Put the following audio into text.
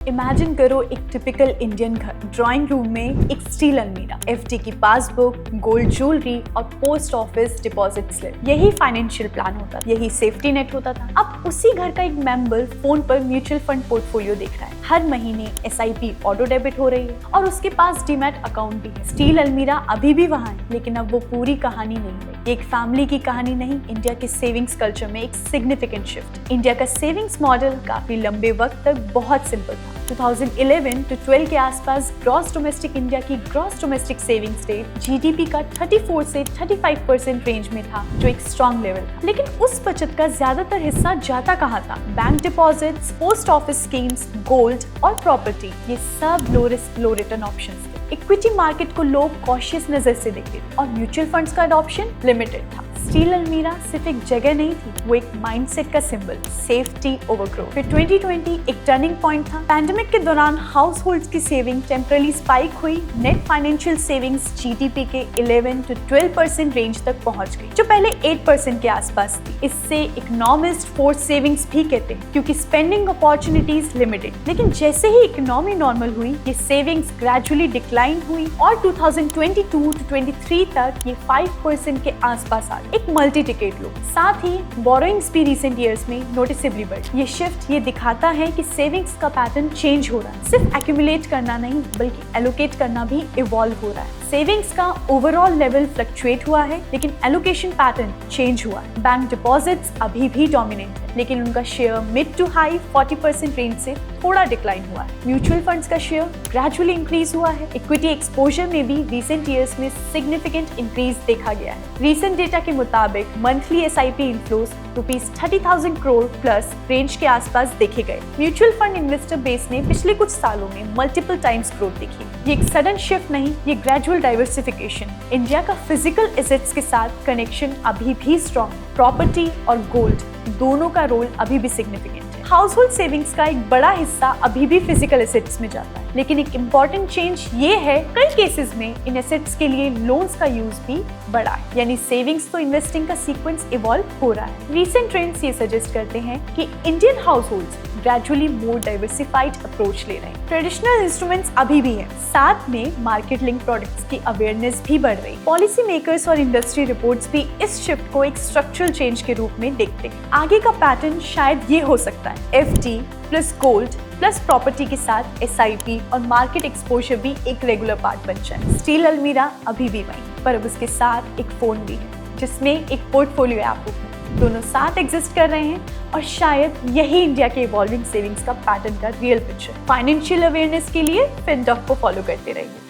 Imagine करो एक typical Indian घर, ड्राइंग रूम में एक स्टील अलमीरा, एफडी की पासबुक, गोल्ड ज्वेलरी और पोस्ट ऑफिस डिपॉजिट स्लिप। यही फाइनेंशियल प्लान होता था, यही सेफ्टी नेट होता था। अब उसी घर का एक मेंबर फोन पर म्यूचुअल फंड पोर्टफोलियो देख रहा है, हर महीने एसआईपी ऑटो डेबिट हो रही है और उसके पास डीमैट अकाउंट भी है। स्टील अलमीरा अभी भी वहाँ है, लेकिन अब वो पूरी कहानी नहीं है। ये एक फैमिली की कहानी नहीं, इंडिया के सेविंग्स कल्चर में एक सिग्निफिकेंट शिफ्ट। इंडिया का सेविंग्स मॉडल काफी लंबे वक्त तक बहुत सिंपल था। 2011 to 12 के आसपास ग्रॉस डोमेस्टिक इंडिया की gross domestic savings rate GDP का 34 से 35% रेंज में था, जो एक स्ट्रॉन्ग लेवल था। लेकिन उस बचत का ज्यादातर हिस्सा जाता कहाँ था? Bank deposits, post office schemes, gold और प्रॉपर्टी। ये सब लो रिस्क लो रिटर्न ऑप्शंस थे। इक्विटी मार्केट को लोग कॉशियस नजर से देखते थे और म्यूचुअल फंड्स का अडॉप्शन लिमिटेड था। स्टील अलमीरा सिर्फ एक जगह नहीं थी, वो एक माइंडसेट का सिंबल, सेफ्टी ओवर ग्रोथ। फिर 2020 एक टर्निंग पॉइंट था। पैंडेमिक के दौरान हाउस होल्ड्स की सेविंग टेम्परली स्पाइक हुई। नेट फाइनेंशियल सेविंग्स जीडीपी के 11 to 12% रेंज तक पहुंच गई, जो पहले 8% के आसपास थी। इससे इकोनॉमिस्ट फोर्स सेविंग्स भी कहते हैं, क्योंकि स्पेंडिंग अपॉर्चुनिटीज लिमिटेड। लेकिन जैसे ही इकोनॉमी नॉर्मल हुई, ये सेविंग्स ग्रेजुअली डिक्लाइन हुई और 2022 to 23 तक ये 5% के आसपास आ गई। एक मल्टी टिकेट लो। साथ ही बोरोइंग्स भी रिसेंट ईयर्स में नोटिसेबली बढ़ी। ये शिफ्ट ये दिखाता है कि सेविंग्स का पैटर्न चेंज हो रहा है। सिर्फ एक्यूमुलेट करना नहीं, बल्कि एलोकेट करना भी इवॉल्व हो रहा है। सेविंग्स का ओवरऑल लेवल फ्लक्चुएट हुआ है, लेकिन एलोकेशन पैटर्न चेंज हुआ है। बैंक डिपॉजिट्स अभी भी डोमिनेंट है, लेकिन उनका share mid to high 40% range से थोड़ा डिक्लाइन हुआ है। म्यूचुअल फंड्स का शेयर ग्रेजुअली इंक्रीज हुआ है। इक्विटी एक्सपोजर में भी रिसेंट ईयर्स में सिग्निफिकेंट इंक्रीज देखा गया है। रिसेंट डेटा के मुताबिक monthly SIP inflows ₹30,000 crore plus range के आसपास देखे गए। म्यूचुअल फंड इन्वेस्टर बेस ने पिछले कुछ सालों में मल्टीपल टाइम्स ग्रोथ देखी। ये एक सडन शिफ्ट नहीं, ये ग्रेजुअल डाइवर्सिफिकेशन। इंडिया का फिजिकल एसेट्स के साथ कनेक्शन अभी भी स्ट्रॉन्ग है। प्रॉपर्टी और गोल्ड दोनों का रोल अभी भी सिग्निफिकेंट है। हाउस होल्ड सेविंग्स का एक बड़ा हिस्सा अभी भी फिजिकल एसेट्स में जाता है, लेकिन एक इम्पॉर्टेंट चेंज ये है, कई केसेस में इन एसेट्स के लिए लोन्स का यूज भी बढ़ा है। यानी सेविंग्स तो इन्वेस्टिंग का सीक्वेंस इवॉल्व हो रहा है। रीसेंट ट्रेंड्स ये सजेस्ट करते हैं कि इंडियन हाउस होल्ड्स ग्रेजुअली मोर डाइवर्सिफाइड अप्रोच ले रहे हैं। ट्रेडिशनल इंस्ट्रूमेंट्स अभी भी हैं, साथ में मार्केट लिंक प्रोडक्ट्स की अवेयरनेस भी बढ़ रही है। पॉलिसी मेकर्स और इंडस्ट्री रिपोर्ट्स भी इस शिफ्ट को एक स्ट्रक्चरल चेंज के रूप में देखते हैं। आगे का पैटर्न शायद ये हो सकता है, FD plus gold plus property के साथ एसआईपी और मार्केट एक्सपोजर भी एक रेगुलर पार्ट बन जाए। स्टील अलमीरा अभी भी वहीं, पर अब उसके साथ एक फोन भी है, जिसमें एक पोर्टफोलियो ऐप है। दोनों साथ एग्जिस्ट कर रहे हैं और शायद यही इंडिया के इवॉल्विंग सेविंग्स का पैटर्न का रियल पिक्चर। फाइनेंशियल अवेयरनेस के लिए फिनटॉक को फॉलो करते रहिए।